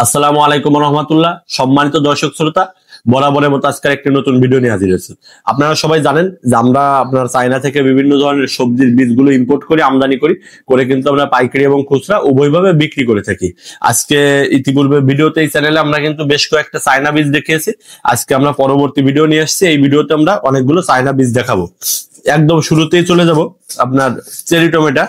আসসালামু আলাইকুম রহমতুল্লাহ। সম্মানিত দর্শক শ্রোতা, বরাবরের মতো আজকের একটি নতুন ভিডিও নিয়ে হাজির হয়েছে। আপনারা সবাই জানেন যে আমরা আপনার চায়না থেকে বিভিন্ন ধরনের সবজির বীজগুলো ইম্পোর্ট করে আমদানি করে কিন্তু আমরা পাইকারি এবং খুচরা উভয়ভাবে বিক্রি করে থাকি। আজকে ইতিপূর্বে ভিডিওতে এই চ্যানেলে আমরা কিন্তু বেশ কয়েকটা চায়না বীজ দেখিয়েছি। আজকে আমরা পরবর্তী ভিডিও নিয়ে আসছি। এই ভিডিওতে আমরা অনেকগুলো চায়না বীজ দেখাবো। একদম শুরুতেই চলে যাব আপনার চেরি টমেটো,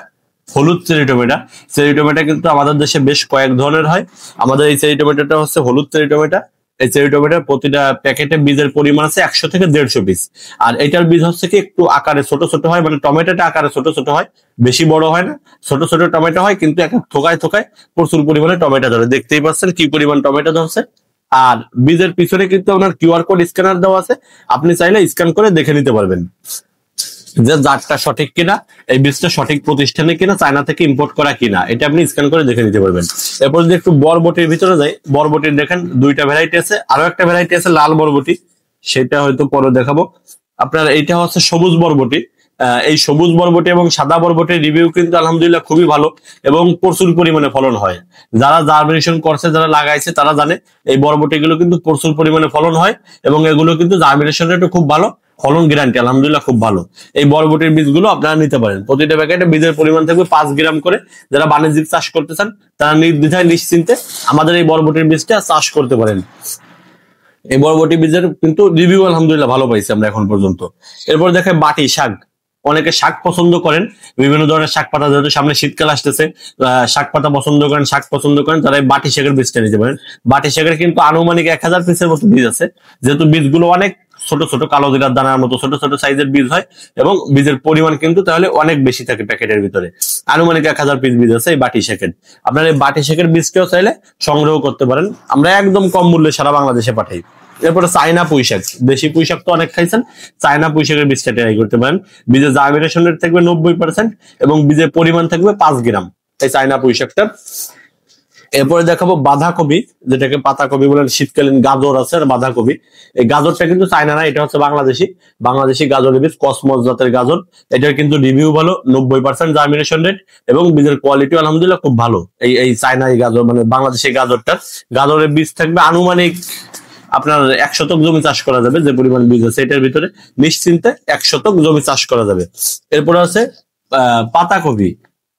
হলুদ চেরি টমেটো। চেরি টমেটো কিন্তু আমাদের দেশে বেশ কয়েক ধরনের হয়। আমাদের এই চেরি টমেটোটা হচ্ছে হলুদ চেরি টমেটো। এই চেরি টমেটোর প্রতিটা প্যাকেটে বীজের পরিমাণ আছে 100 থেকে 150 পিস। আর এটার বীজ হচ্ছে কি একটু আকারে ছোট ছোট হয়, মানে টমেটোটা আকারে ছোট ছোট হয়, বেশি বড় হয় না, ছোট ছোট টমেটো হয়, কিন্তু এক থোকায় থোকায় প্রচুর পরিমাণে টমেটো ধরে। দেখতেই পাচ্ছেন কি পরিমাণ টমেটো ধরছে। আর বীজের পিছনে কিন্তু আপনার কিউআর কোড স্ক্যানার দেওয়া আছে, আপনি চাইলে স্ক্যান করে দেখে নিতে পারবেন যে জাতটা সঠিক কিনা, এই বীজটা সঠিক প্রতিষ্ঠানে কিনা, চায়না থেকে ইম্পোর্ট করা কিনা, এটা আপনি স্ক্যান করে দেখে নিতে পারবেন। এরপর যদি একটু বরবটির ভিতরে যাই, বরবটির দেখেন দুইটা ভ্যারাইটি আছে, আরো একটা ভ্যারাইটি আছে লাল বরবটি, সেটা হয়তো পরে দেখাবো। আপনার এইটা হচ্ছে সবুজ বরবটি। এই সবুজ বরবটি এবং সাদা বরবটির রিভিউ কিন্তু আলহামদুলিল্লাহ খুবই ভালো এবং প্রচুর পরিমাণে ফলন হয়। যারা জার্মিনেশন করছে, যারা লাগাইছে, তারা জানে এই বরবটি গুলো কিন্তু প্রচুর পরিমাণে ফলন হয় এবং এগুলো কিন্তু জার্মিনেশন রেটও খুব ভালো, ফলন গ্যারান্টি আলহামদুলিল্লাহ খুব ভালো। এই বরবটির বীজগুলো আপনারা নিতে পারেন। প্রতিটা প্যাকেটে বীজের পরিমাণ থাকবে 5 গ্রাম করে। যারা বাণিজ্যিক চাষ করতে চান তারা নির্দ্বিধায় নিশ্চিন্তে আমাদের এই বরবটির বীজটা চাষ করতে পারেন। এই বরবটি বীজের কিন্তু রিভিউ আলহামদুলিল্লাহ ভালো পাইছি আমরা এখন পর্যন্ত। এরপর দেখে বাটি শাক। অনেকে শাক পছন্দ করেন, বিভিন্ন ধরনের শাক পাতা, যেহেতু সামনে শীতকাল আসতেছে, শাক পাতা পছন্দ করেন, শাক পছন্দ করেন, তারা এই বাটি শাকের বীজটা নিতে পারেন। বাটি শাকের কিন্তু আনুমানিক 1000 পিসের মতো বীজ আছে। যেহেতু বীজগুলো অনেক ছোট ছোট, কালো জিরার দানার মতো ছোট ছোট সাইজের বীজ হয় এবং বীজের পরিমাণ কিন্তু তাহলে অনেক বেশি থাকে প্যাকেটের ভিতরে। আনুমানিক 1000 পিস বীজ আছে এই বাটি শাকের। আপনার এই বাটি শাকের বীজটাও চাইলে সংগ্রহ করতে পারেন, আমরা একদম কম মূল্যে সারা বাংলাদেশে পাঠাই। এরপরে চায়না পুঁইশাক, দেশি পুঁইশাক তো অনেক খাইছেন, চায়না পুঁইশাকের বীজটা ট্রাই করতে পারেন। বীজের জার্মিনেশন রেট থাকবে 90% এবং বীজের পরিমাণ থাকবে 5 গ্রাম এই চায়না পুঁইশাকটা। এরপরে দেখাবো বাঁধাকপি, যেটাকে পাতাকপি বলেন, শীতকালীন গাজর আছে আর বাঁধাকপি। এই গাজরটা কিন্তু চায়না না, এটা হচ্ছে বাংলাদেশি গাজরের বীজ, কসমস জাতের গাজর। এটার কিন্তু রিভিউ ভালো, 90% জার্মিনেশন রেট এবং বীজের কোয়ালিটি আলহামদুলিল্লাহ খুব ভালো। এই চায়না এই গাজর, মানে বাংলাদেশি গাজরটার গাজরের বীজ থাকবে আনুমানিক আপনার 1 শতক জমি চাষ করা যাবে। যে পরিমাণ বীজ আছে এটার ভিতরে নিশ্চিন্তে 1 শতক জমি চাষ করা যাবে। এরপরে আছে পাতাকপি।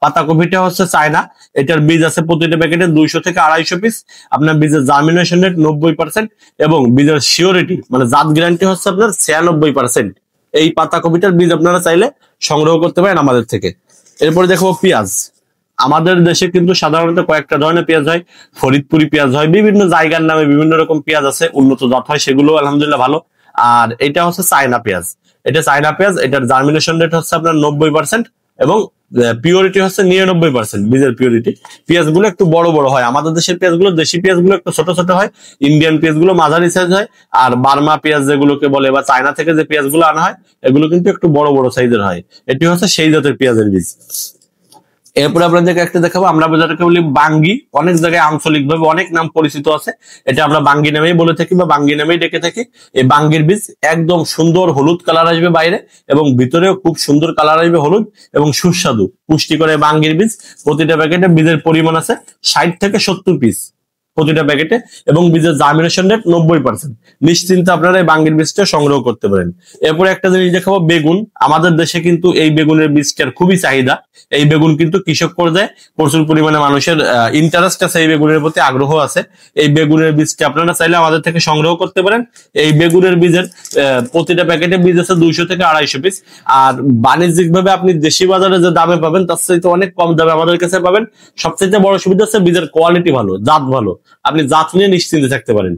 পাতাকপিটা হচ্ছে চায়না, এটার বীজ আছে প্রতিটা প্যাকেটে 200 থেকে 250 পিস। আপনার বীজের জার্মিনেশন রেট 90% এবং বীজের সিওরিটি, মানে জাত গ্যারান্টি হচ্ছে আপনার 96%। এই পাতাকপিটার বীজ আপনারা চাইলে সংগ্রহ করতে পারেন আমাদের থেকে। এরপরে দেখো পেঁয়াজ। আমাদের দেশে কিন্তু সাধারণত কয়েকটা ধরনের পেঁয়াজ হয়, ফরিদপুরি পেঁয়াজ হয়, বিভিন্ন জায়গার নামে বিভিন্ন রকম পেঁয়াজ আছে, উন্নত জাত হয়, সেগুলো আলহামদুলিল্লাহ ভালো। আর এটা হচ্ছে চায়না পেঁয়াজ। এটা চায়না পেঁয়াজ, এটার জার্মিনেশন রেট হচ্ছে আপনার 90% এবং পিওরিটি হচ্ছে 99% বীজের পিওরিটি। পেঁয়াজ গুলো একটু বড় বড় হয়, আমাদের দেশের পেঁয়াজ গুলো, দেশি পেঁয়াজ গুলো একটু ছোট ছোট হয়, ইন্ডিয়ান পেঁয়াজ গুলো মাঝারি সাইজ হয়, আর বার্মা পেঁয়াজ যেগুলোকে বলে বা চায়না থেকে যে পেঁয়াজ গুলো আনা হয় এগুলো কিন্তু একটু বড় বড় সাইজের হয়। এটি হচ্ছে সেই জাতের পেঁয়াজের বীজ। এরপরে আপনাদেরকে একটা দেখাবো, আমরা যেটাকে বলি বাঙ্গি, অনেক জায়গায় আঞ্চলিক ভাবে অনেক নাম পরিচিত আছে, এটা আমরা বাঙ্গি নামেই বলে থাকি বা বাঙ্গি নামেই ডেকে থাকি। এই বাঙ্গির বীজ একদম সুন্দর হলুদ কালার আসবে বাইরে এবং ভিতরেও খুব সুন্দর কালার আসবে হলুদ এবং সুস্বাদু পুষ্টিকর এই বাঙ্গির বীজ। প্রতিটা প্যাকেটে বীজের পরিমাণ আছে 60 থেকে 70 পিস প্রতিটা প্যাকেটে এবং বীজের জার্মিনেশন রেট 90%। নিশ্চিন্তে আপনারা এই বাঙ্গির বীজটা সংগ্রহ করতে পারেন। এরপরে একটা জিনিস দেখাবো, বেগুন। আমাদের দেশে কিন্তু এই বেগুনের বীজটার খুবই চাহিদা। এই বেগুন কিন্তু কৃষক পর্যায়ে প্রচুর পরিমাণে মানুষের ইন্টারেস্ট আছে, এই বেগুনের প্রতি আগ্রহ আছে। এই বেগুনের বীজটা আপনারা চাইলে আমাদের থেকে সংগ্রহ করতে পারেন। এই বেগুনের বীজের প্রতিটা প্যাকেটে বীজ আছে 200 থেকে 250 পিস। আর বাণিজ্যিক ভাবে আপনি দেশি বাজারে যে দামে পাবেন তার চাইতে অনেক কম দামে আমাদের কাছে পাবেন। সবচেয়ে বড় সুবিধা হচ্ছে বীজের কোয়ালিটি ভালো, জাত ভালো, আপনি জাত নিয়ে নিশ্চিন্তে থাকতে পারেন।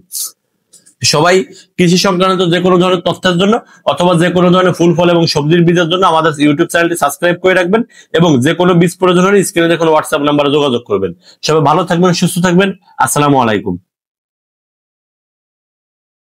সবাই কৃষি সংক্রান্ত যে কোনো ধরনের তথ্যের জন্য অথবা যে কোনো ধরনের ফুল ফল এবং সবজির বীজের জন্য আমাদের ইউটিউব চ্যানেলটি সাবস্ক্রাইব করে রাখবেন এবং যে কোনো বীজ প্রয়োজন হলে স্ক্রিনে দেখুন হোয়াটসঅ্যাপ নাম্বারে যোগাযোগ করবেন। সবাই ভালো থাকবেন, সুস্থ থাকবেন। আসসালামু আলাইকুম।